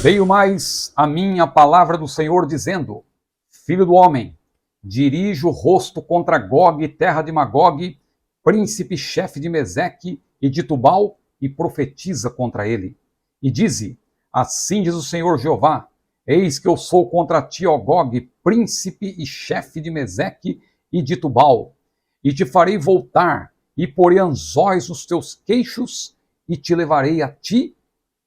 Veio mais a mim a palavra do Senhor, dizendo: Filho do homem, dirige o rosto contra Gog, terra de Magog, príncipe chefe de Meseque e de Tubal, e profetiza contra ele. E dize: Assim diz o Senhor Jeová: Eis que eu sou contra ti, ó Gog, príncipe e chefe de Meseque e de Tubal, e te farei voltar, e porei anzóis nos teus queixos, e te levarei a ti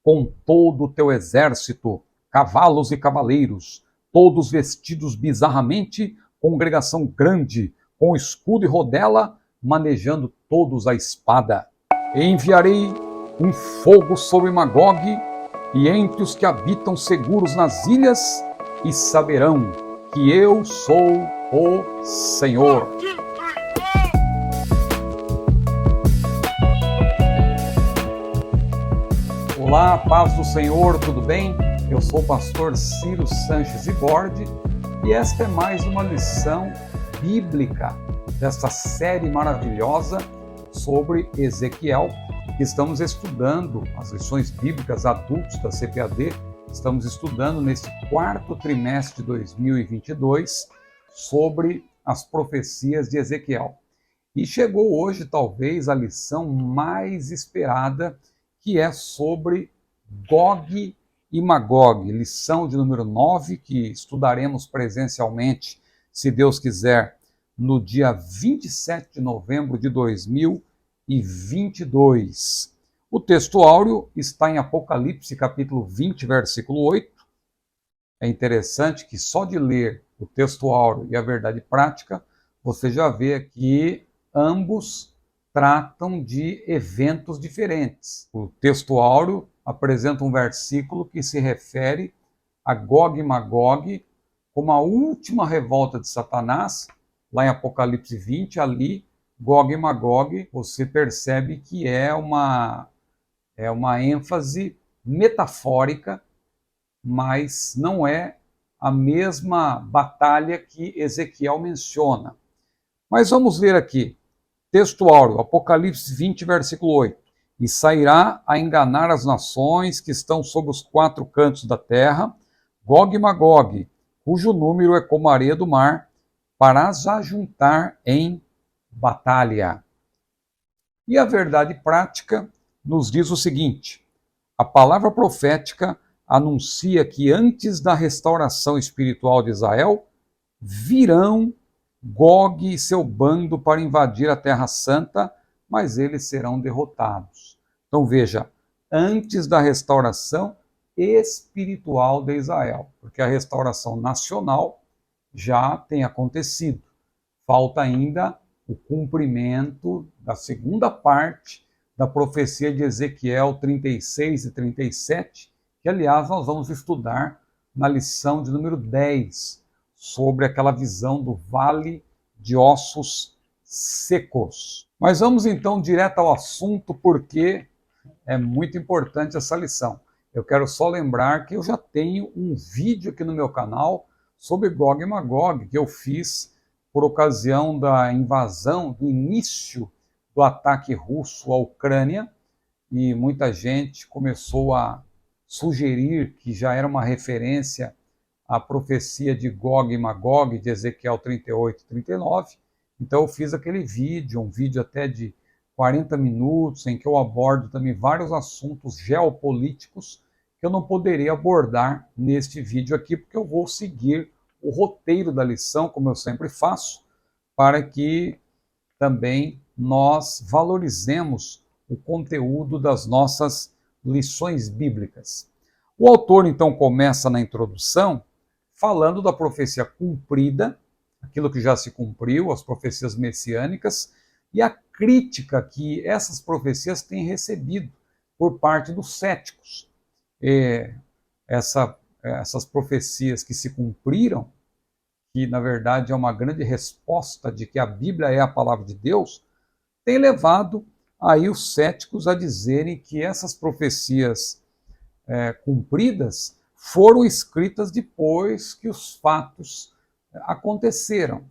com todo o teu exército, cavalos e cavaleiros, todos vestidos bizarramente, congregação grande, com escudo e rodela, manejando todos a espada. E enviarei um fogo sobre Magog, e entre os que habitam seguros nas ilhas, e saberão que eu sou o Senhor. Olá, paz do Senhor, tudo bem? Eu sou o pastor Ciro Sanches Iborde e esta é mais uma lição bíblica desta série maravilhosa sobre Ezequiel, que estamos estudando as lições bíblicas adultos da CPAD. Estamos estudando neste quarto trimestre de 2022 sobre as profecias de Ezequiel. E chegou hoje talvez a lição mais esperada, que é sobre Gog e Magog, lição de número 9, que estudaremos presencialmente, se Deus quiser, no dia 27 de novembro de 2022. O texto áureo está em Apocalipse, capítulo 20, versículo 8. É interessante que só de ler o texto áureo e a verdade prática, você já vê que ambos tratam de eventos diferentes. O texto áureo apresenta um versículo que se refere a Gog e Magog como a última revolta de Satanás, lá em Apocalipse 20, ali, Gog e Magog, você percebe que é uma ênfase metafórica, mas não é a mesma batalha que Ezequiel menciona. Mas vamos ver aqui. Texto áureo, Apocalipse 20, versículo 8. E sairá a enganar as nações que estão sob os quatro cantos da terra, Gog e Magog, cujo número é como a areia do mar, para as ajuntar em batalha. E a verdade prática nos diz o seguinte: a palavra profética anuncia que antes da restauração espiritual de Israel, virão Gog e seu bando para invadir a Terra Santa, mas eles serão derrotados. Então veja, antes da restauração espiritual de Israel, porque a restauração nacional já tem acontecido. Falta ainda o cumprimento da segunda parte da profecia de Ezequiel 36 e 37, que aliás nós vamos estudar na lição de número 10, sobre aquela visão do vale de ossos secos. Mas vamos então direto ao assunto, porque é muito importante essa lição. Eu quero só lembrar que eu já tenho um vídeo aqui no meu canal sobre Gog e Magog, que eu fiz por ocasião da invasão, do início do ataque russo à Ucrânia, e muita gente começou a sugerir que já era uma referência a profecia de Gog e Magog, de Ezequiel 38 e 39. Então eu fiz aquele vídeo, um vídeo até de 40 minutos, em que eu abordo também vários assuntos geopolíticos que eu não poderia abordar neste vídeo aqui, porque eu vou seguir o roteiro da lição, como eu sempre faço, para que também nós valorizemos o conteúdo das nossas lições bíblicas. O autor então começa na introdução falando da profecia cumprida, aquilo que já se cumpriu, as profecias messiânicas, e a crítica que essas profecias têm recebido por parte dos céticos. Essas profecias que se cumpriram, que na verdade é uma grande resposta de que a Bíblia é a palavra de Deus, tem levado aí os céticos a dizerem que essas profecias cumpridas foram escritas depois que os fatos aconteceram.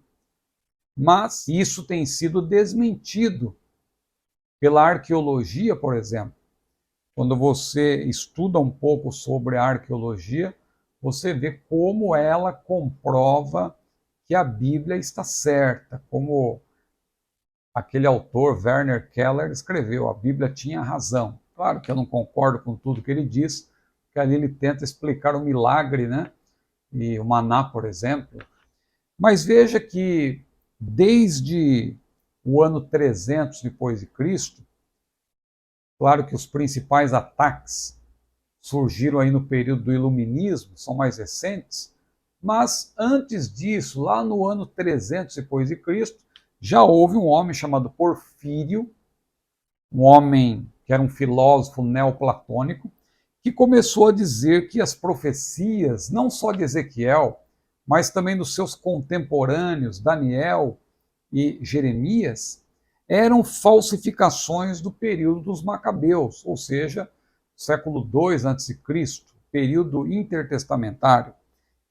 Mas isso tem sido desmentido pela arqueologia, por exemplo. Quando você estuda um pouco sobre a arqueologia, você vê como ela comprova que a Bíblia está certa, como aquele autor, Werner Keller, escreveu, a Bíblia tinha razão. Claro que eu não concordo com tudo que ele diz, porque ali ele tenta explicar o milagre, né? E o maná, por exemplo. Mas veja que desde o ano 300 depois de Cristo, claro que os principais ataques surgiram aí no período do Iluminismo, são mais recentes, mas antes disso, lá no ano 300 depois de Cristo, já houve um homem chamado Porfírio, um homem que era um filósofo neoplatônico, que começou a dizer que as profecias, não só de Ezequiel, mas também dos seus contemporâneos, Daniel e Jeremias, eram falsificações do período dos Macabeus, ou seja, século II a.C., período intertestamentário.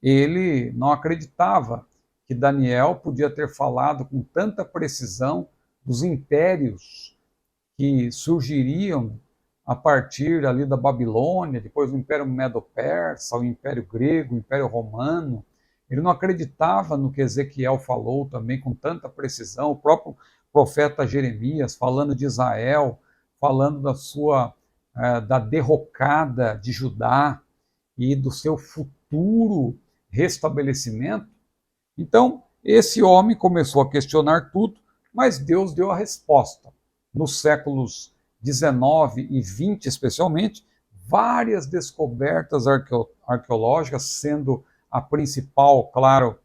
Ele não acreditava que Daniel podia ter falado com tanta precisão dos impérios que surgiriam a partir ali da Babilônia, depois o Império Medo-Persa, o Império Grego, o Império Romano. Ele não acreditava no que Ezequiel falou também com tanta precisão, o próprio profeta Jeremias falando de Israel, falando da derrocada de Judá e do seu futuro restabelecimento. Então, esse homem começou a questionar tudo, mas Deus deu a resposta. Nos séculos 19 e 20, especialmente, várias descobertas arqueológicas, sendo a principal, claro,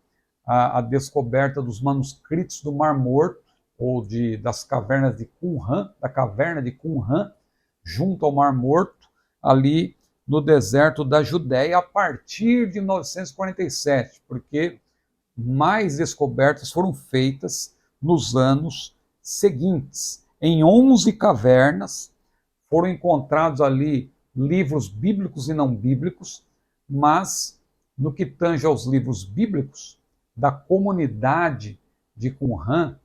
a descoberta dos manuscritos do Mar Morto, ou das cavernas de Qumran, da caverna de Qumran, junto ao Mar Morto, ali no deserto da Judéia, a partir de 1947, porque mais descobertas foram feitas nos anos seguintes. Em 11 cavernas foram encontrados ali livros bíblicos e não bíblicos, mas no que tange aos livros bíblicos da comunidade de Qumran,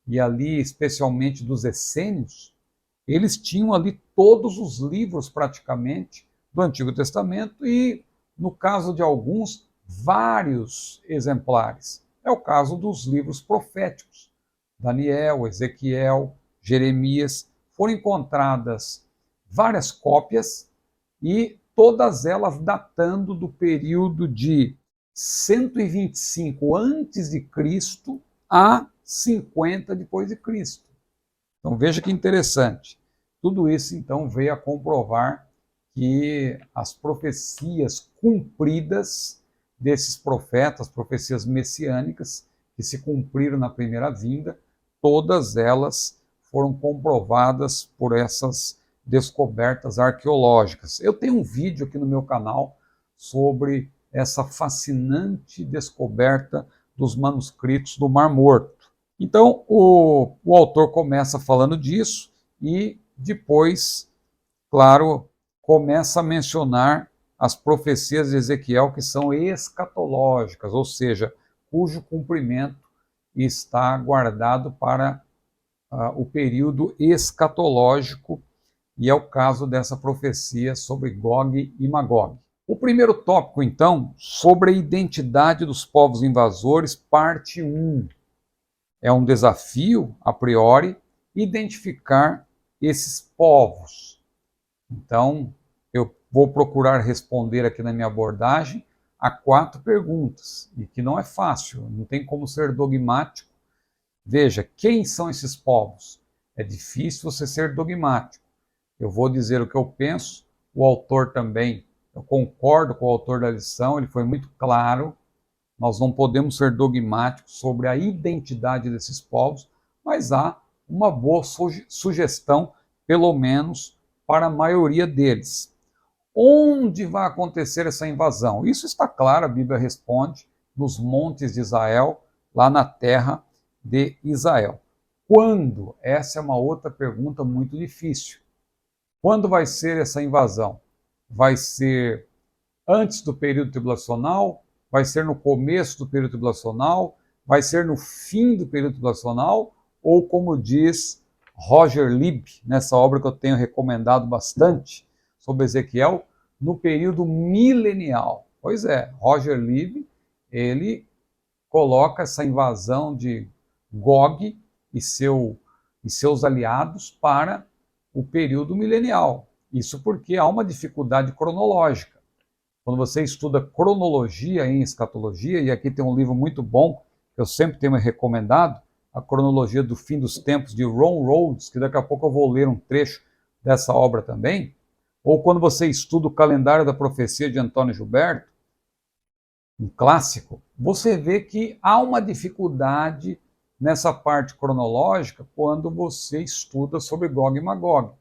e ali especialmente dos essênios, eles tinham ali todos os livros praticamente do Antigo Testamento e, no caso de alguns, vários exemplares. É o caso dos livros proféticos. Daniel, Ezequiel, Jeremias, foram encontradas várias cópias e todas elas datando do período de 125 a.C. a 50 depois de Cristo. Então veja que interessante. Tudo isso então veio a comprovar que as profecias cumpridas desses profetas, profecias messiânicas, que se cumpriram na primeira vinda, todas elas foram comprovadas por essas descobertas arqueológicas. Eu tenho um vídeo aqui no meu canal sobre essa fascinante descoberta dos manuscritos do Mar Morto. Então, o autor começa falando disso e depois, claro, começa a mencionar as profecias de Ezequiel que são escatológicas, ou seja, cujo cumprimento está guardado para o período escatológico, e é o caso dessa profecia sobre Gog e Magog. O primeiro tópico, então, sobre a identidade dos povos invasores, parte 1. É um desafio, a priori, identificar esses povos. Então, eu vou procurar responder aqui na minha abordagem a 4 perguntas, e que não é fácil, não tem como ser dogmático. Veja, quem são esses povos? É difícil você ser dogmático. Eu vou dizer o que eu penso, o autor também, eu concordo com o autor da lição, ele foi muito claro. Nós não podemos ser dogmáticos sobre a identidade desses povos, mas há uma boa sugestão, pelo menos para a maioria deles. Onde vai acontecer essa invasão? Isso está claro, a Bíblia responde, nos montes de Israel, lá na terra de Israel. Quando? Essa é uma outra pergunta muito difícil. Quando vai ser essa invasão? Vai ser antes do período tribulacional? Vai ser no começo do período tribulacional? Vai ser no fim do período tribulacional? Ou, como diz Roger Lieb, nessa obra que eu tenho recomendado bastante, sobre Ezequiel no período milenial. Pois é, Roger Livre, ele coloca essa invasão de Gog e seus aliados para o período milenial. Isso porque há uma dificuldade cronológica. Quando você estuda cronologia em escatologia, e aqui tem um livro muito bom, que eu sempre tenho recomendado, A Cronologia do Fim dos Tempos, de Ron Rhodes, que daqui a pouco eu vou ler um trecho dessa obra também, ou quando você estuda o Calendário da Profecia de Antônio Gilberto, um clássico, você vê que há uma dificuldade nessa parte cronológica quando você estuda sobre Gog e Magog.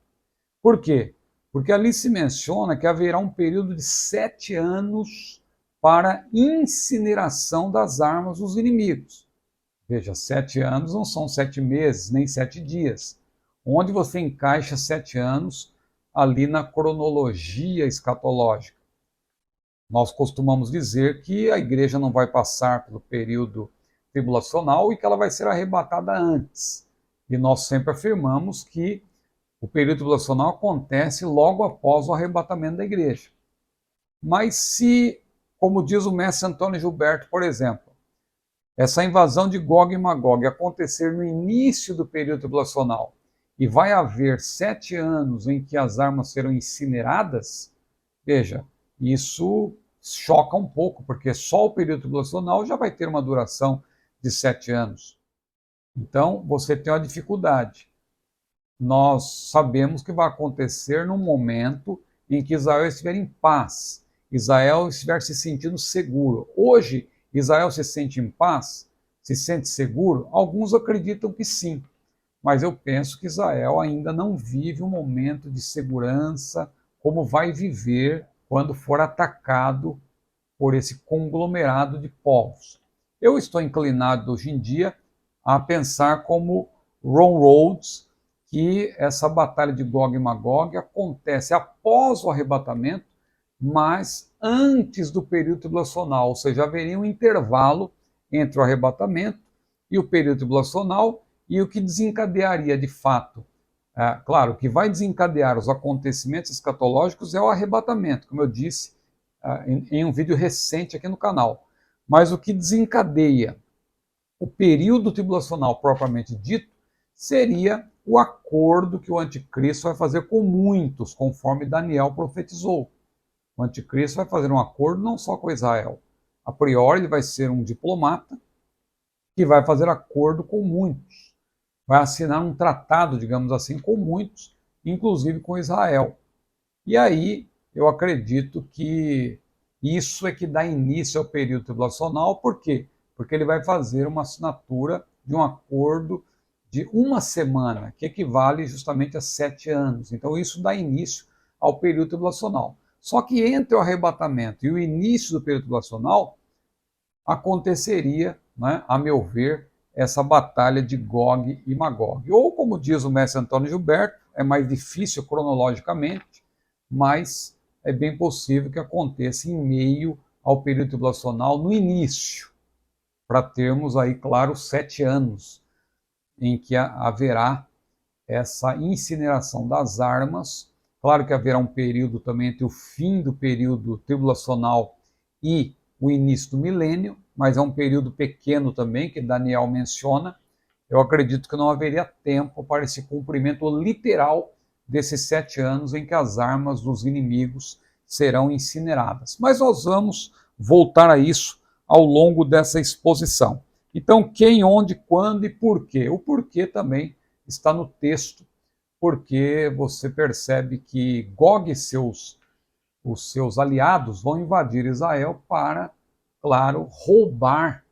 Por quê? Porque ali se menciona que haverá um período de 7 anos para incineração das armas dos inimigos. Veja, 7 anos não são 7 meses, nem 7 dias. Onde você encaixa 7 anos ali na cronologia escatológica? Nós costumamos dizer que a igreja não vai passar pelo período tribulacional e que ela vai ser arrebatada antes. E nós sempre afirmamos que o período tribulacional acontece logo após o arrebatamento da igreja. Mas se, como diz o mestre Antônio Gilberto, por exemplo, essa invasão de Gog e Magog acontecer no início do período tribulacional e vai haver 7 anos em que as armas serão incineradas, veja, isso choca um pouco, porque só o período tribulacional já vai ter uma duração de 7 anos. Então, você tem uma dificuldade. Nós sabemos que vai acontecer num momento em que Israel estiver em paz, Israel estiver se sentindo seguro. Hoje, Israel se sente em paz? Se sente seguro? Alguns acreditam que sim, mas eu penso que Israel ainda não vive um momento de segurança como vai viver quando for atacado por esse conglomerado de povos. Eu estou inclinado hoje em dia a pensar como Ron Rhodes, que essa batalha de Gog e Magog acontece após o arrebatamento, mas antes do período tribulacional, ou seja, haveria um intervalo entre o arrebatamento e o período tribulacional, e o que desencadearia de fato, claro, o que vai desencadear os acontecimentos escatológicos é o arrebatamento, como eu disse em um vídeo recente aqui no canal. Mas o que desencadeia o período tribulacional propriamente dito seria o acordo que o anticristo vai fazer com muitos, conforme Daniel profetizou. O anticristo vai fazer um acordo não só com Israel. A priori, ele vai ser um diplomata que vai fazer acordo com muitos. Vai assinar um tratado, digamos assim, com muitos, inclusive com Israel. E aí, eu acredito que isso é que dá início ao período tribulacional. Por quê? Porque ele vai fazer uma assinatura de um acordo de uma semana, que equivale justamente a 7 anos. Então, isso dá início ao período tribulacional. Só que entre o arrebatamento e o início do período tribulacional, aconteceria, né, a meu ver, essa batalha de Gog e Magog. Ou, como diz o mestre Antônio Gilberto, é mais difícil cronologicamente, mas é bem possível que aconteça em meio ao período tribulacional, no início, para termos aí, claro, 7 anos em que haverá essa incineração das armas. Claro que haverá um período também entre o fim do período tribulacional e o início do milênio, mas é um período pequeno também, que Daniel menciona. Eu acredito que não haveria tempo para esse cumprimento literal desses 7 anos em que as armas dos inimigos serão incineradas. Mas nós vamos voltar a isso ao longo dessa exposição. Então, quem, onde, quando e por quê? O porquê também está no texto, porque você percebe que Gog e os seus aliados vão invadir Israel para, claro, roubar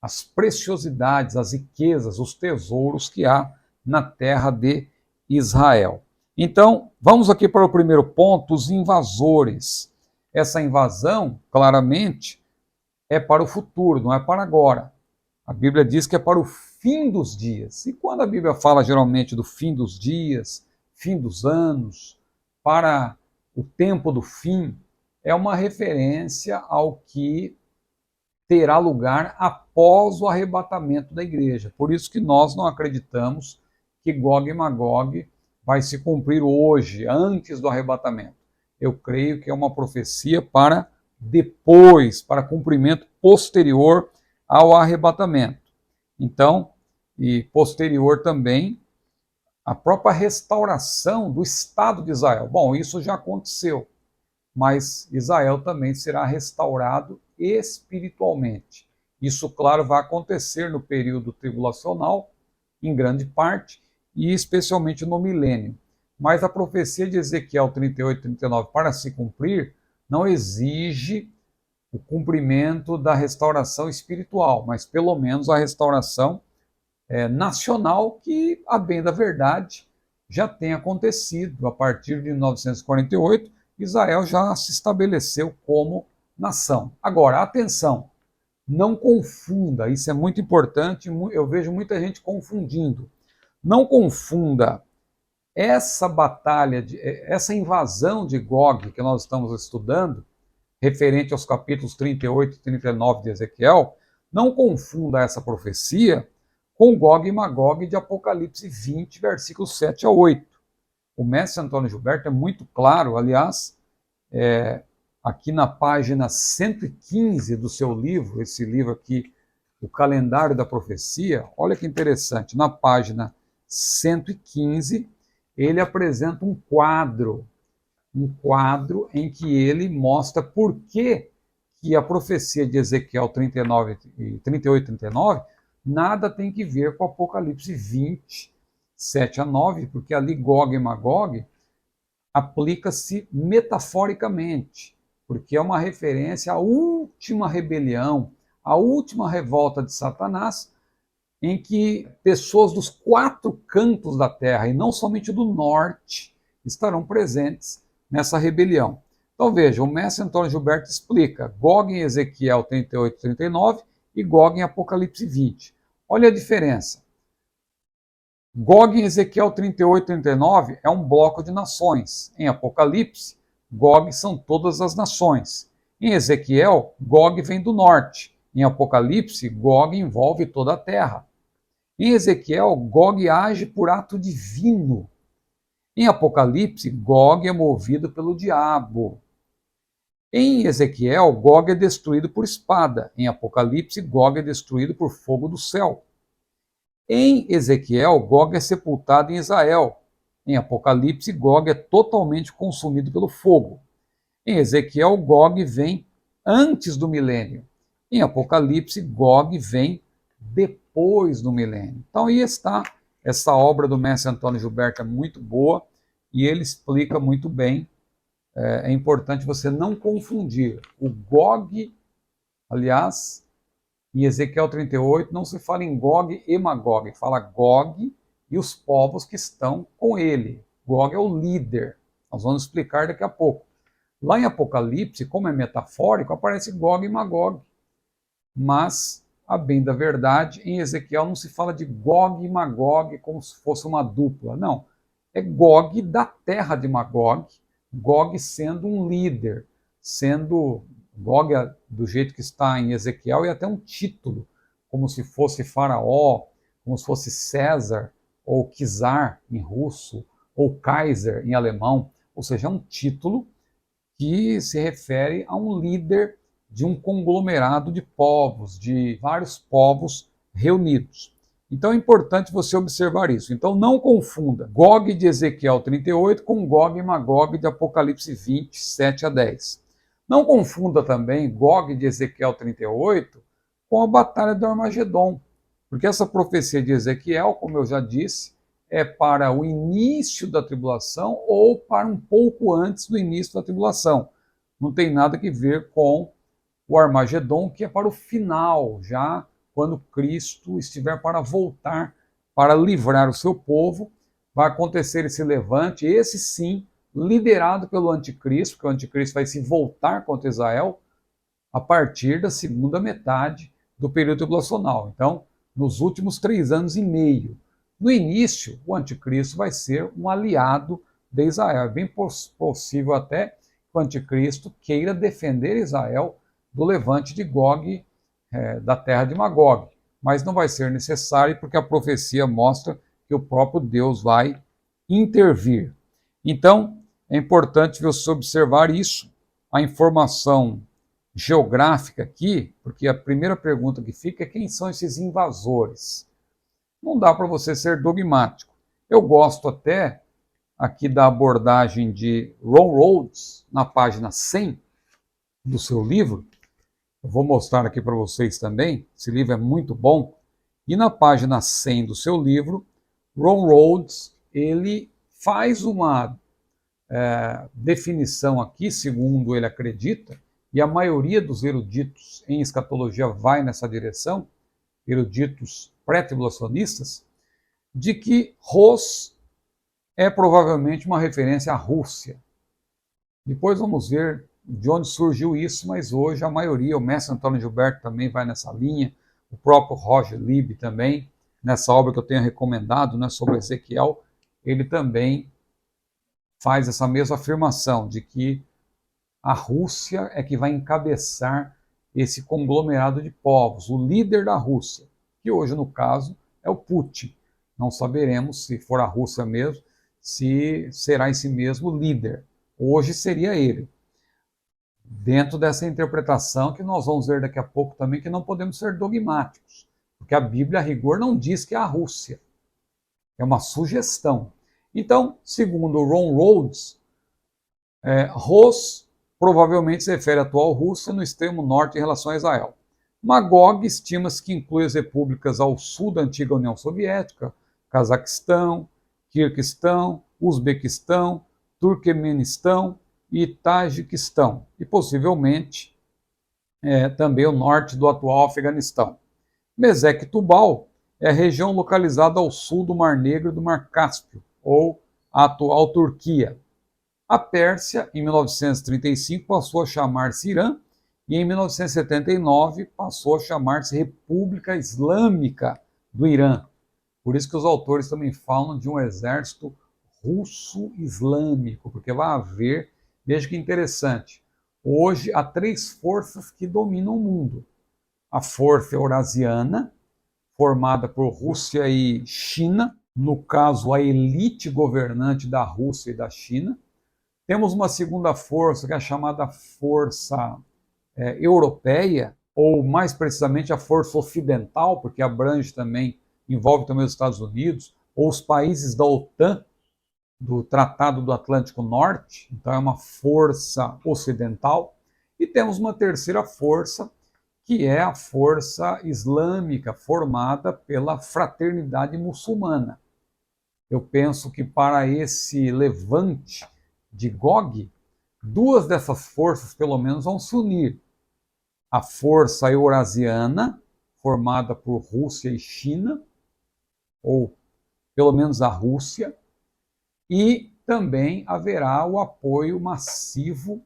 as preciosidades, as riquezas, os tesouros que há na terra de Israel. Então, vamos aqui para o primeiro ponto, os invasores. Essa invasão, claramente, é para o futuro, não é para agora. A Bíblia diz que é para o fim dos dias. E quando a Bíblia fala geralmente do fim dos dias, fim dos anos, para o tempo do fim, é uma referência ao que terá lugar após o arrebatamento da igreja. Por isso que nós não acreditamos que Gog e Magog vai se cumprir hoje, antes do arrebatamento. eu creio que é uma profecia para depois, para cumprimento posterior ao arrebatamento. Então, e posterior também a própria restauração do Estado de Israel. Bom, isso já aconteceu, mas Israel também será restaurado espiritualmente. Isso, claro, vai acontecer no período tribulacional, em grande parte, e especialmente no milênio. Mas a profecia de Ezequiel 38 e 39, para se cumprir, não exige o cumprimento da restauração espiritual, mas pelo menos a restauração nacional, que, a bem da verdade, já tem acontecido. A partir de 1948, Israel já se estabeleceu como nação. Agora, atenção, não confunda, isso é muito importante, eu vejo muita gente confundindo. Não confunda essa batalha, essa invasão de Gog que nós estamos estudando, referente aos capítulos 38 e 39 de Ezequiel, não confunda essa profecia com Gog e Magog de Apocalipse 20, versículos 7 a 8. O mestre Antônio Gilberto é muito claro, aliás, aqui na página 115 do seu livro, esse livro aqui, O Calendário da Profecia, olha que interessante, na página 115, ele apresenta um quadro em que ele mostra por que a profecia de Ezequiel 38 e 39 nada tem que ver com Apocalipse 20, 7 a 9, porque ali Gog e Magog aplica-se metaforicamente, porque é uma referência à última rebelião, à última revolta de Satanás, em que pessoas dos 4 cantos da terra, e não somente do norte, estarão presentes nessa rebelião. Então veja, o mestre Antônio Gilberto explica Gog em Ezequiel 38 e 39 e Gog em Apocalipse 20. Olha a diferença. Gog em Ezequiel 38 e 39 é um bloco de nações. Em Apocalipse, Gog são todas as nações. Em Ezequiel, Gog vem do norte. Em Apocalipse, Gog envolve toda a terra. Em Ezequiel, Gog age por ato divino. Em Apocalipse, Gog é movido pelo diabo. Em Ezequiel, Gog é destruído por espada. Em Apocalipse, Gog é destruído por fogo do céu. Em Ezequiel, Gog é sepultado em Israel. Em Apocalipse, Gog é totalmente consumido pelo fogo. Em Ezequiel, Gog vem antes do milênio. Em Apocalipse, Gog vem depois do milênio. Então aí está, essa obra do mestre Antônio Gilberto é muito boa e ele explica muito bem. É importante você não confundir o Gog, aliás, em Ezequiel 38 não se fala em Gog e Magog, fala Gog e os povos que estão com ele. Gog é o líder, nós vamos explicar daqui a pouco. Lá em Apocalipse, como é metafórico, aparece Gog e Magog, mas, a bem da verdade, em Ezequiel não se fala de Gog e Magog como se fosse uma dupla, não. É Gog da terra de Magog, Gog sendo um líder, sendo Gog do jeito que está em Ezequiel, e até um título, como se fosse Faraó, como se fosse César, ou Czar em russo, ou Kaiser em alemão, ou seja, é um título que se refere a um líder de um conglomerado de povos, de vários povos reunidos. Então é importante você observar isso. Então não confunda Gog de Ezequiel 38 com Gog e Magog de Apocalipse 20, 7 a 10. Não confunda também Gog de Ezequiel 38 com a batalha do Armagedon, porque essa profecia de Ezequiel, como eu já disse, é para o início da tribulação ou para um pouco antes do início da tribulação. Não tem nada a ver com o Armagedon, que é para o final, já quando Cristo estiver para voltar, para livrar o seu povo, vai acontecer esse levante, esse sim, liderado pelo anticristo, porque o anticristo vai se voltar contra Israel a partir da segunda metade do período tribulacional. Então, nos últimos 3 anos e meio. No início, o anticristo vai ser um aliado de Israel. É bem possível até que o anticristo queira defender Israel do levante de Gog, da terra de Magog. Mas não vai ser necessário, porque a profecia mostra que o próprio Deus vai intervir. Então, é importante você observar isso, a informação geográfica aqui, porque a primeira pergunta que fica é quem são esses invasores? Não dá para você ser dogmático. Eu gosto até aqui da abordagem de Ron Rhodes, na página 100 do seu livro. Eu vou mostrar aqui para vocês também, esse livro é muito bom. E na página 100 do seu livro, Ron Rhodes, ele faz uma definição aqui, segundo ele acredita, e a maioria dos eruditos em escatologia vai nessa direção, eruditos pré-tribulacionistas, de que Ros é provavelmente uma referência à Rússia. Depois vamos ver de onde surgiu isso, mas hoje a maioria, o mestre Antônio Gilberto também vai nessa linha, o próprio Roger Libby também, nessa obra que eu tenho recomendado, né, sobre Ezequiel, ele também faz essa mesma afirmação de que a Rússia é que vai encabeçar esse conglomerado de povos, o líder da Rússia, que hoje, no caso, é o Putin. Não saberemos, se for a Rússia mesmo, se será esse mesmo líder. Hoje seria ele. Dentro dessa interpretação que nós vamos ver daqui a pouco também, que não podemos ser dogmáticos, porque a Bíblia, a rigor, não diz que é a Rússia. É uma sugestão. Então, segundo Ron Rhodes, Ros provavelmente se refere à atual Rússia no extremo norte em relação a Israel. Magog estima-se que inclui as repúblicas ao sul da antiga União Soviética, Cazaquistão, Quirguistão, Uzbequistão, Turquemenistão e Tajiquistão, e possivelmente também o norte do atual Afeganistão. Mesec Tubal é a região localizada ao sul do Mar Negro e do Mar Cáspio, ou a atual Turquia. A Pérsia, em 1935, passou a chamar-se Irã, e em 1979 passou a chamar-se República Islâmica do Irã. Por isso que os autores também falam de um exército russo-islâmico, porque vai haver, veja que interessante, hoje há 3 forças que dominam o mundo. A força eurasiana, formada por Rússia e China, no caso a elite governante da Rússia e da China. Temos uma segunda força, que é a chamada força europeia, ou mais precisamente a força ocidental, porque abrange também, envolve também os Estados Unidos, ou os países da OTAN, do Tratado do Atlântico Norte, então é uma força ocidental. E temos uma terceira força, que é a força islâmica, formada pela fraternidade muçulmana. Eu penso que para esse levante de Gog, 2 dessas forças, pelo menos, vão se unir. A força eurasiana, formada por Rússia e China, ou pelo menos a Rússia, e também haverá o apoio massivo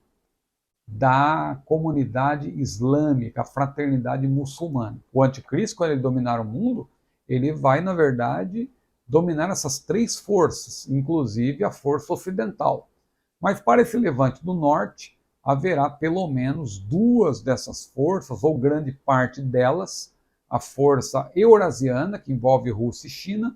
da comunidade islâmica, a fraternidade muçulmana. O anticristo, quando ele dominar o mundo, ele vai, na verdade, dominar essas 3 forças, inclusive a força ocidental. Mas para esse levante do norte, haverá pelo menos 2 dessas forças, ou grande parte delas, a força eurasiana, que envolve Rússia e China,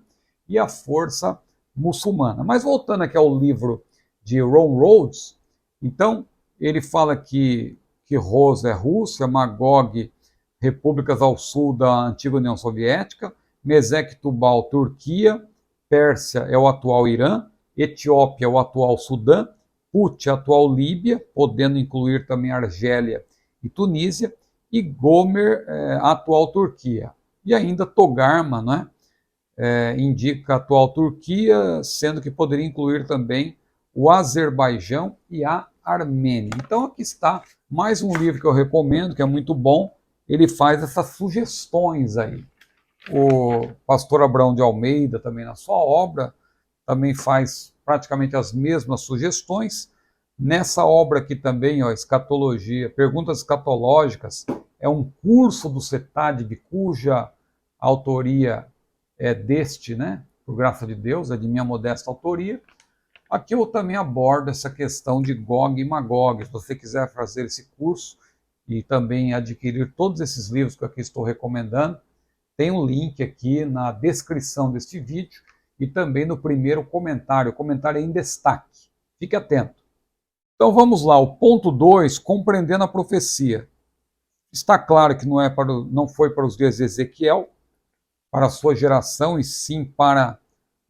e a força muçulmana. Mas voltando aqui ao livro de Ron Rhodes, então, ele fala que Ros é Rússia, Magog, repúblicas ao sul da antiga União Soviética, Mesec Tubal, Turquia, Pérsia é o atual Irã, Etiópia é o atual Sudã, Put, a atual Líbia, podendo incluir também Argélia e Tunísia, e Gomer, a atual Turquia. E ainda Togarma, né, indica a atual Turquia, sendo que poderia incluir também o Azerbaijão e a Armênia. Então aqui está mais um livro que eu recomendo, que é muito bom. Ele faz essas sugestões aí. O pastor Abraão de Almeida, também na sua obra, também faz praticamente as mesmas sugestões. Nessa obra aqui também, Escatologia, Perguntas Escatológicas, é um curso do CETAD, cuja autoria é deste, né, por graça de Deus, é de minha modesta autoria. Aqui eu também abordo essa questão de Gog e Magog. Se você quiser fazer esse curso e também adquirir todos esses livros que eu aqui estou recomendando, tem um link aqui na descrição deste vídeo e também no primeiro comentário. O comentário é em destaque. Fique atento. Então vamos lá, o ponto 2, compreendendo a profecia. Está claro que não foi para os dias de Ezequiel, para a sua geração, e sim para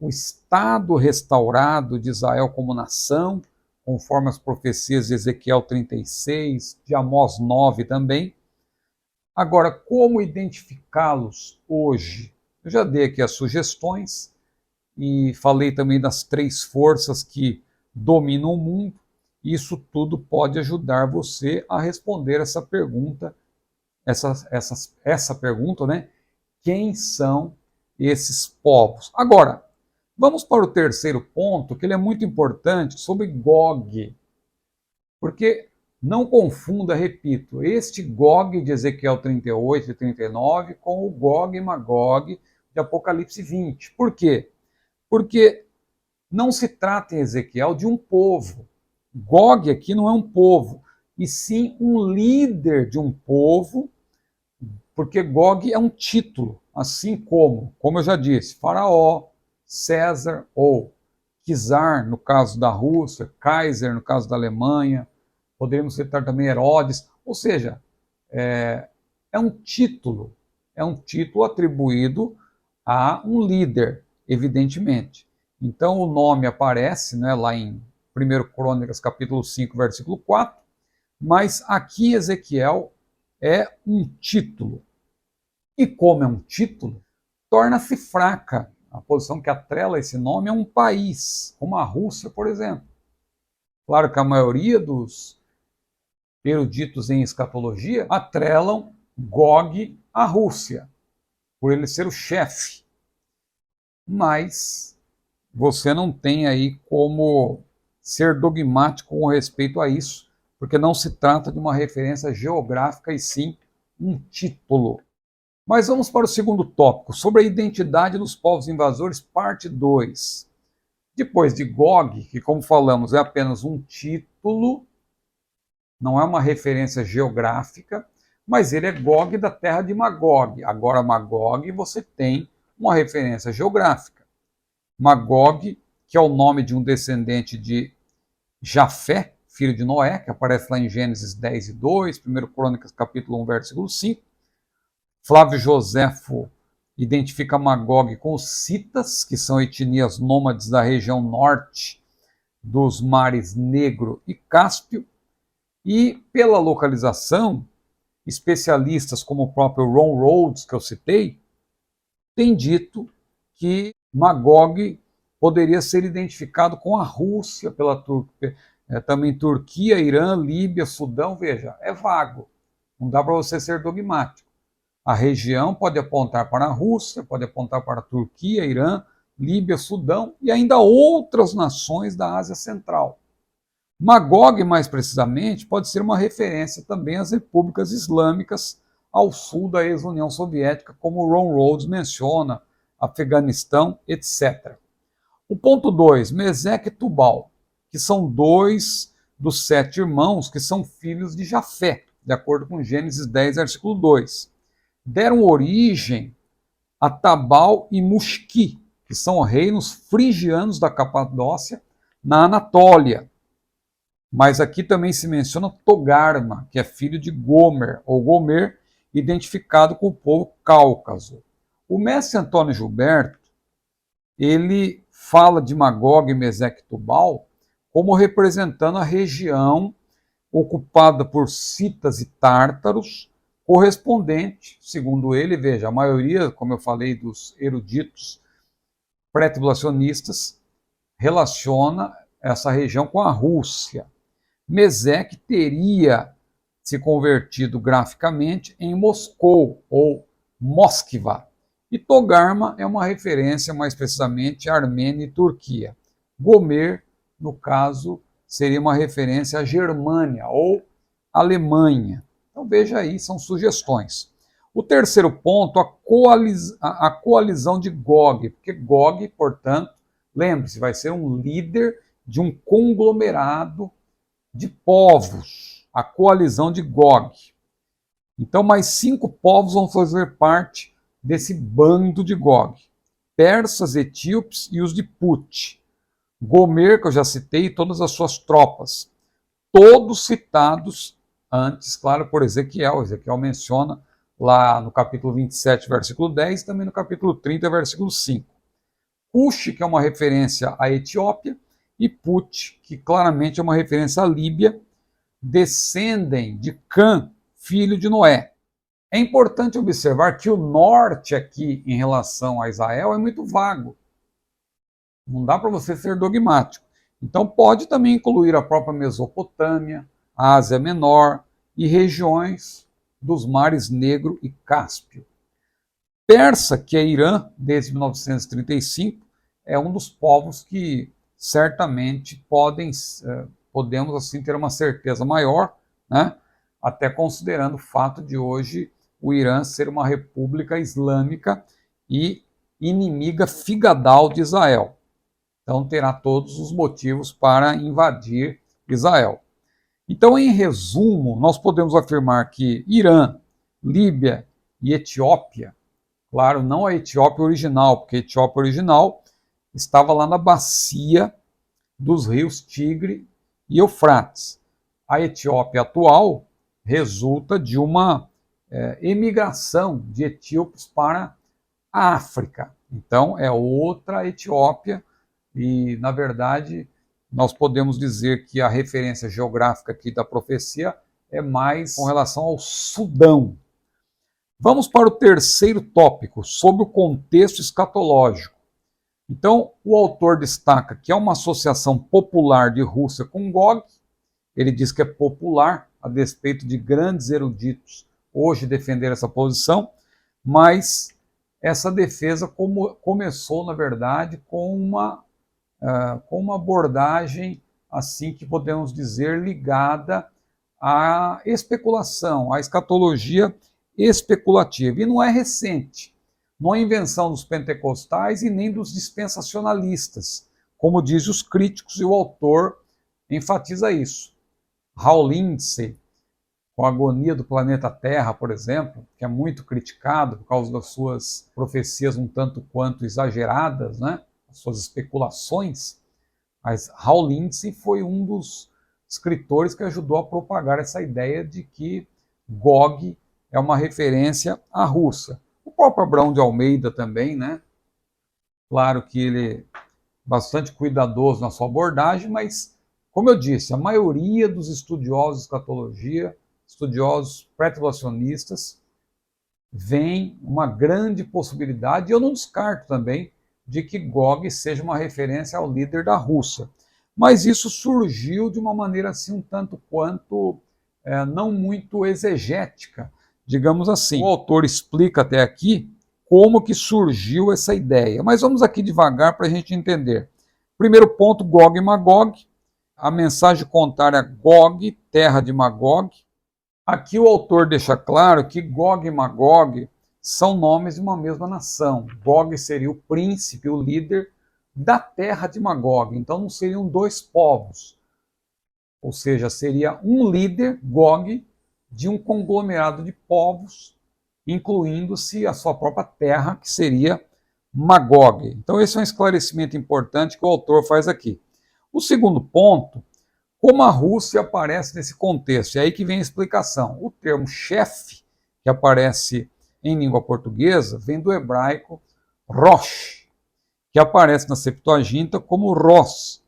o estado restaurado de Israel como nação, conforme as profecias de Ezequiel 36, de Amós 9 também. Agora, como identificá-los hoje? Eu já dei aqui as sugestões e falei também das 3 forças que dominam o mundo. Isso tudo pode ajudar você a responder essa pergunta, essa pergunta, né? Quem são esses povos? Agora, vamos para o terceiro ponto, que ele é muito importante, sobre Gog. Porque não confunda, repito, este Gog de Ezequiel 38 e 39 com o Gog e Magog de Apocalipse 20. Por quê? Porque não se trata em Ezequiel de um povo. Gog aqui não é um povo, e sim um líder de um povo, porque Gog é um título, assim como eu já disse, Faraó, César ou Czar, no caso da Rússia, Kaiser, no caso da Alemanha, poderíamos citar também Herodes, ou seja, é um título atribuído a um líder, evidentemente. Então o nome aparece, né, lá em 1 Crônicas, capítulo 5, versículo 4, mas aqui Ezequiel é um título. E como é um título, torna-se fraca. A posição que atrela esse nome é um país, como a Rússia, por exemplo. Claro que a maioria dos eruditos em escatologia atrelam Gog à Rússia, por ele ser o chefe. Mas você não tem aí como ser dogmático com respeito a isso, porque não se trata de uma referência geográfica, e sim um título. Mas vamos para o segundo tópico, sobre a identidade dos povos invasores, parte 2. Depois de Gog, que como falamos é apenas um título, não é uma referência geográfica, mas ele é Gog da terra de Magog. Agora Magog você tem uma referência geográfica. Magog, que é o nome de um descendente de Jafé, filho de Noé, que aparece lá em Gênesis 10 e 2, 1 Crônicas capítulo 1, versículo 5. Flávio Joséfo identifica Magog com os citas, que são etnias nômades da região norte dos mares Negro e Cáspio. E pela localização, especialistas como o próprio Ron Rhodes, que eu citei, têm dito que Magog poderia ser identificado com a Rússia, também Turquia, Irã, Líbia, Sudão. Veja, é vago, não dá para você ser dogmático. A região pode apontar para a Rússia, pode apontar para a Turquia, Irã, Líbia, Sudão e ainda outras nações da Ásia Central. Magog, mais precisamente, pode ser uma referência também às repúblicas islâmicas ao sul da ex-União Soviética, como Ron Rhodes menciona, Afeganistão, etc. O ponto 2, Meseque e Tubal, que são 2 dos 7 irmãos que são filhos de Jafé, de acordo com Gênesis 10, versículo 2. Deram origem a Tabal e Musqui, que são reinos frigianos da Capadócia, na Anatólia. Mas aqui também se menciona Togarma, que é filho de Gomer, ou Gomer, identificado com o povo Cáucaso. O mestre Antônio Gilberto, ele fala de Magog e Meseque e Tubal como representando a região ocupada por citas e tártaros, correspondente, segundo ele, veja, a maioria, como eu falei, dos eruditos pré-tribulacionistas relaciona essa região com a Rússia. Meseque teria se convertido graficamente em Moscou, ou Moskva. E Togarma é uma referência, mais precisamente, à Armênia e Turquia. Gomer, no caso, seria uma referência à Germânia, ou Alemanha. Então veja aí, são sugestões. O terceiro ponto, a coalizão de Gog, porque Gog, portanto, lembre-se, vai ser um líder de um conglomerado de povos, a coalizão de Gog. Então mais 5 povos vão fazer parte desse bando de Gog. Persas, etíopes e os de Put. Gomer, que eu já citei, e todas as suas tropas, todos citados antes, claro, por Ezequiel. Ezequiel menciona lá no capítulo 27, versículo 10, e também no capítulo 30, versículo 5. Cush, que é uma referência à Etiópia, e Put, que claramente é uma referência à Líbia, descendem de Cã, filho de Noé. É importante observar que o norte aqui, em relação a Israel, é muito vago. Não dá para você ser dogmático. Então pode também incluir a própria Mesopotâmia, a Ásia Menor e regiões dos mares Negro e Cáspio. Persa, que é Irã, desde 1935, é um dos povos que certamente podemos assim ter uma certeza maior, né? Até considerando o fato de hoje o Irã ser uma república islâmica e inimiga figadal de Israel. Então terá todos os motivos para invadir Israel. Então, em resumo, nós podemos afirmar que Irã, Líbia e Etiópia, claro, não a Etiópia original, porque a Etiópia original estava lá na bacia dos rios Tigre e Eufrates. A Etiópia atual resulta de uma emigração de etíopes para a África. Então, é outra Etiópia e, na verdade, nós podemos dizer que a referência geográfica aqui da profecia é mais com relação ao Sudão. Vamos para o terceiro tópico, sobre o contexto escatológico. Então, o autor destaca que é uma associação popular de Rússia com Gog. Ele diz que é popular, a despeito de grandes eruditos hoje defender essa posição, mas essa defesa começou, na verdade, com uma abordagem, assim que podemos dizer, ligada à especulação, à escatologia especulativa. E não é recente, não é invenção dos pentecostais e nem dos dispensacionalistas, como dizem os críticos, e o autor enfatiza isso. Hal Lindsey, com a agonia do planeta Terra, por exemplo, que é muito criticado por causa das suas profecias um tanto quanto exageradas, né? As suas especulações, mas Hal Lindsey foi um dos escritores que ajudou a propagar essa ideia de que Gog é uma referência à Rússia. O próprio Abraão de Almeida também, né? Claro que ele é bastante cuidadoso na sua abordagem, mas, como eu disse, a maioria dos estudiosos de escatologia, estudiosos pré-tribulacionistas, veem uma grande possibilidade, e eu não descarto também, de que Gog seja uma referência ao líder da Rússia. Mas isso surgiu de uma maneira assim um tanto quanto não muito exegética, digamos assim. O autor explica até aqui como que surgiu essa ideia. Mas vamos aqui devagar para a gente entender. Primeiro ponto, Gog e Magog. A mensagem contrária, Gog, terra de Magog. Aqui o autor deixa claro que Gog e Magog são nomes de uma mesma nação. Gog seria o príncipe, o líder da terra de Magog. Então não seriam dois povos. Ou seja, seria um líder, Gog, de um conglomerado de povos, incluindo-se a sua própria terra, que seria Magog. Então esse é um esclarecimento importante que o autor faz aqui. O segundo ponto, como a Rússia aparece nesse contexto? É aí que vem a explicação. O termo chefe, que aparece em língua portuguesa, vem do hebraico Rosh, que aparece na Septuaginta como Ros,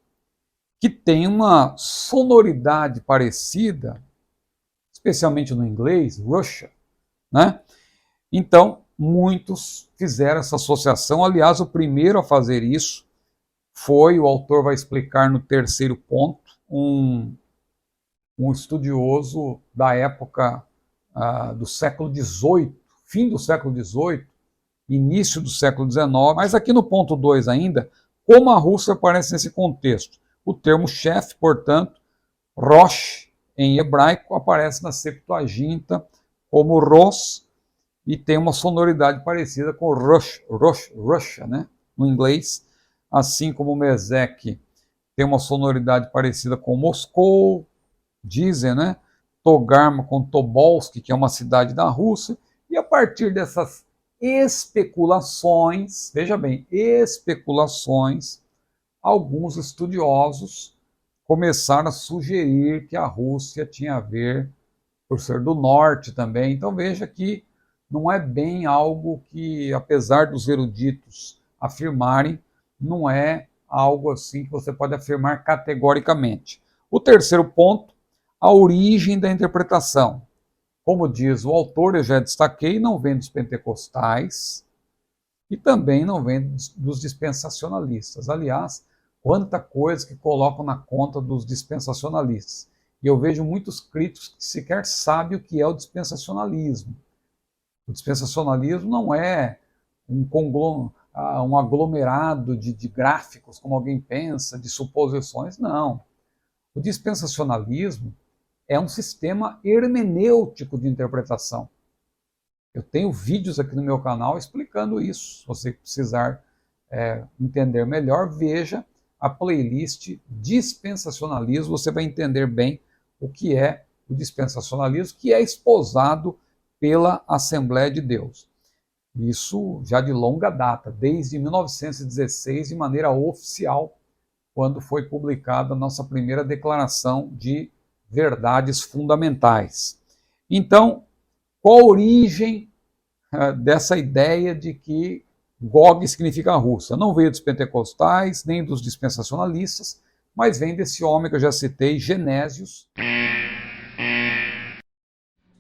que tem uma sonoridade parecida, especialmente no inglês, Russia, né? Então, muitos fizeram essa associação. Aliás, o primeiro a fazer isso foi, o autor vai explicar no terceiro ponto, um estudioso da época do século XVIII, fim do século XVIII, início do século XIX, mas aqui no ponto 2 ainda, como a Rússia aparece nesse contexto. O termo chefe, portanto, Rosh, em hebraico, aparece na Septuaginta como Ros, e tem uma sonoridade parecida com Russia, né, no inglês, assim como Mesec tem uma sonoridade parecida com Moscou, dizem, né? Togarma com Tobolsk, que é uma cidade da Rússia, e a partir dessas especulações, veja bem, especulações, alguns estudiosos começaram a sugerir que a Rússia tinha a ver por ser do norte também. Então veja que não é bem algo que, apesar dos eruditos afirmarem, não é algo assim que você pode afirmar categoricamente. O terceiro ponto, a origem da interpretação. Como diz o autor, eu já destaquei, não vem dos pentecostais e também não vem dos dispensacionalistas. Aliás, quanta coisa que colocam na conta dos dispensacionalistas. E eu vejo muitos críticos que sequer sabem o que é o dispensacionalismo. O dispensacionalismo não é um aglomerado de gráficos, como alguém pensa, de suposições, não. O dispensacionalismo é um sistema hermenêutico de interpretação. Eu tenho vídeos aqui no meu canal explicando isso. Se você precisar entender melhor, veja a playlist Dispensacionalismo, você vai entender bem o que é o dispensacionalismo, que é esposado pela Assembleia de Deus. Isso já de longa data, desde 1916, de maneira oficial, quando foi publicada a nossa primeira declaração de verdades fundamentais. Então, qual a origem dessa ideia de que Gog significa a Rússia? Não veio dos pentecostais, nem dos dispensacionalistas, mas vem desse homem que eu já citei, Genésios.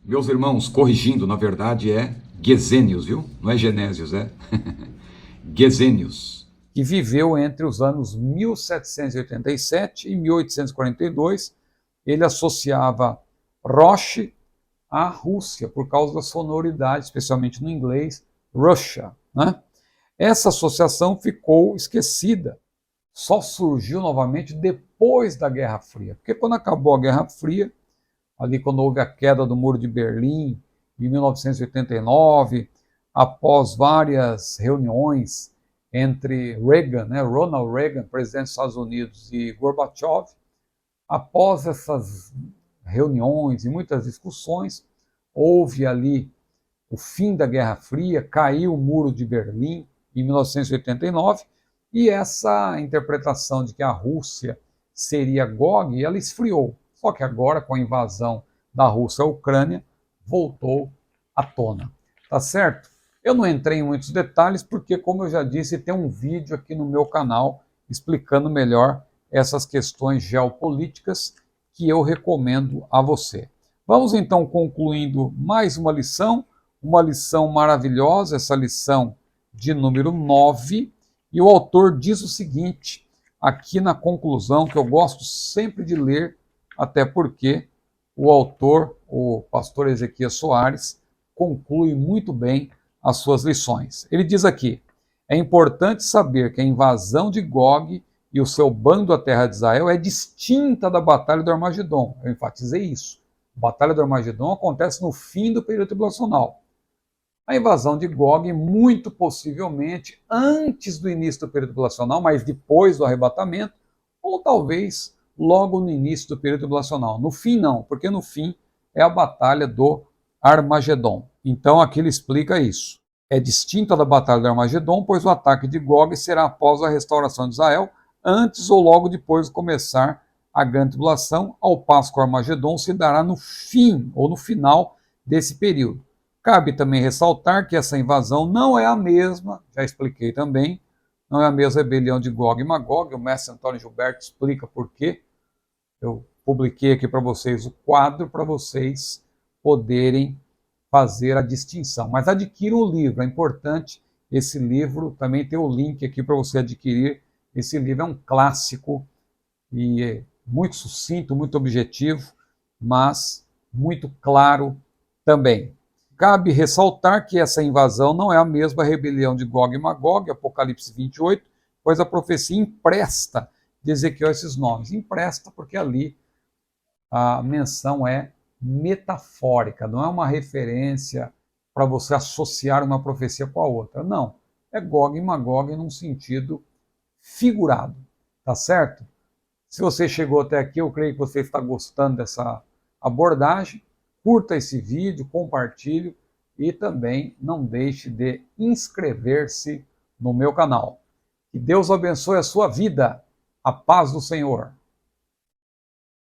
Meus irmãos, corrigindo, na verdade é Gesenius, viu? Não é Genésios, é Gesenius. Que viveu entre os anos 1787 e 1842. Ele associava Roche à Rússia, por causa da sonoridade, especialmente no inglês, Russia, né? Essa associação ficou esquecida, só surgiu novamente depois da Guerra Fria, porque quando acabou a Guerra Fria, ali quando houve a queda do Muro de Berlim, em 1989, após várias reuniões entre Reagan, Ronald Reagan, presidente dos Estados Unidos, e Gorbachev, após essas reuniões e muitas discussões, houve ali o fim da Guerra Fria, caiu o Muro de Berlim em 1989, e essa interpretação de que a Rússia seria Gog, ela esfriou. Só que agora, com a invasão da Rússia à Ucrânia, voltou à tona. Tá certo? Eu não entrei em muitos detalhes porque, como eu já disse, tem um vídeo aqui no meu canal explicando melhor essas questões geopolíticas que eu recomendo a você. Vamos então concluindo mais uma lição maravilhosa, essa lição de número 9, e o autor diz o seguinte, aqui na conclusão, que eu gosto sempre de ler, até porque o autor, o pastor Ezequias Soares, conclui muito bem as suas lições. Ele diz aqui, é importante saber que a invasão de Gog e o seu bando à terra de Israel é distinta da Batalha do Armagedon. Eu enfatizei isso. A Batalha do Armagedon acontece no fim do período tribulacional. A invasão de Gog, muito possivelmente antes do início do período tribulacional, mas depois do arrebatamento, ou talvez logo no início do período tribulacional. No fim não, porque no fim é a Batalha do Armagedon. Então aqui ele explica isso. É distinta da Batalha do Armagedon, pois o ataque de Gog será após a restauração de Israel, antes ou logo depois de começar a grande tribulação, ao passo que o Armagedon se dará no fim ou no final desse período. Cabe também ressaltar que essa invasão não é a mesma, já expliquei também, não é a mesma rebelião de Gog e Magog, o mestre Antônio Gilberto explica por quê. Eu publiquei aqui para vocês o quadro para vocês poderem fazer a distinção. Mas adquiram o livro, é importante esse livro, também tem o link aqui para você adquirir. Esse livro é um clássico e é muito sucinto, muito objetivo, mas muito claro também. Cabe ressaltar que essa invasão não é a mesma rebelião de Gog e Magog, Apocalipse 28, pois a profecia empresta de Ezequiel esses nomes. Empresta porque ali a menção é metafórica, não é uma referência para você associar uma profecia com a outra. Não, é Gog e Magog num sentido figurado, tá certo? Se você chegou até aqui, eu creio que você está gostando dessa abordagem. Curta esse vídeo, compartilhe e também não deixe de inscrever-se no meu canal. Que Deus abençoe a sua vida. A paz do Senhor.